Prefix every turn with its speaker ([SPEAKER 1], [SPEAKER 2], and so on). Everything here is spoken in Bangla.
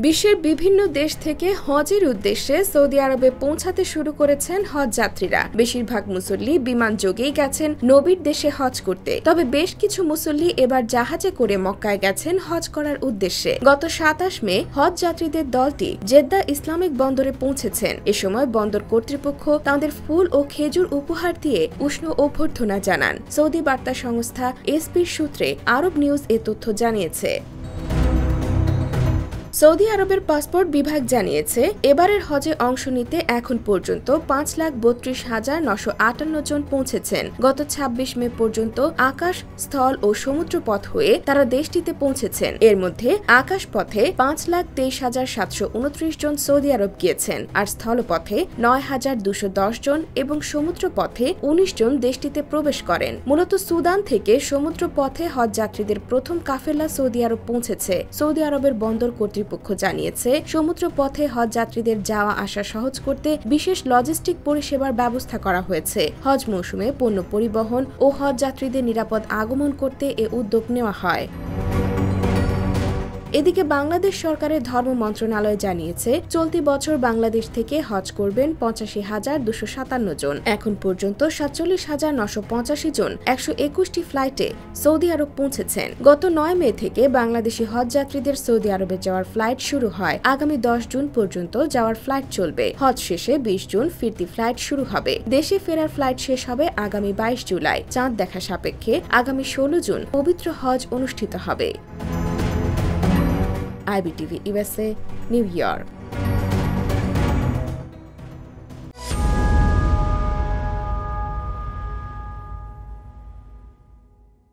[SPEAKER 1] বিশ্বের বিভিন্ন দেশ থেকে হজের উদ্দেশ্যে সৌদি আরবে পৌঁছাতে শুরু করেছেন হজ যাত্রীরা। বেশিরভাগ মুসল্লি বিমান যোগেই গেছেন নবীর দেশে হজ করতে, তবে বেশ কিছু মুসল্লি এবার জাহাজে করে মক্কায় গেছেন হজ করার উদ্দেশ্যে। গত ২৭ মে হজ যাত্রীদের দলটি জেদ্দা ইসলামিক বন্দরে পৌঁছেছেন। এ সময় বন্দর কর্তৃপক্ষ তাঁদের ফুল ও খেজুর উপহার দিয়ে উষ্ণ অভ্যর্থনা জানান। সৌদি বার্তা সংস্থা এসপির সূত্রে আরব নিউজ এ তথ্য জানিয়েছে। সৌদি আরবের পাসপোর্ট বিভাগ জানিয়েছে, এবারের হজে অংশ নিতে এখন পর্যন্ত ৫,৩২,৯৫৮ জন পৌঁছেছেন। গত ২৬ মে পর্যন্ত আকাশ, স্থল ও সমুদ্র পথ হয়ে তারা দেশটিতে পৌঁছেছেন। এর মধ্যে আকাশ পথে ৫,২৩,৭২৯ জন সৌদি আরব গিয়েছেন, আর স্থলপথে ৯,২১০ জন এবং সমুদ্র পথে ১৯ জন দেশটিতে প্রবেশ করেন। মূলত সুদান থেকে সমুদ্র পথে হজ যাত্রীদের প্রথম কাফেলা সৌদি আরব পৌঁছেছে। সৌদি আরবের বন্দর কর্তৃপক্ষ জানিয়েছে, সমুদ্র পথে হজ যাত্রীদের যাওয়া আসা সহজ করতে বিশেষ লজিস্টিক পরিষেবার ব্যবস্থা করা হয়েছে। হজ মৌসুমে পণ্য পরিবহন ও হজ যাত্রীদের নিরাপদ আগমন করতে এ উদ্যোগ নেওয়া হয়। এদিকে বাংলাদেশ সরকারের ধর্ম মন্ত্রণালয় জানিয়েছে, চলতি বছর বাংলাদেশ থেকে হজ করবেন ৮৫,২৫৭ জন। এখন পর্যন্ত ৪৭,৯৮৫ জন ১২১টি ফ্লাইটে সৌদি আরব পৌঁছেছেন। গত ৯ মে থেকে বাংলাদেশি হজ যাত্রীদের সৌদি আরবে যাওয়ার ফ্লাইট শুরু হয়। আগামী ১০ জুন পর্যন্ত যাওয়ার ফ্লাইট চলবে। হজ শেষে ২০ জুন ফিরতি ফ্লাইট শুরু হবে। দেশে ফেরার ফ্লাইট শেষ হবে আগামী ২২ জুলাই। চাঁদ দেখা সাপেক্ষে আগামী ১৬ জুন পবিত্র হজ অনুষ্ঠিত হবে। IBTV USA, New York।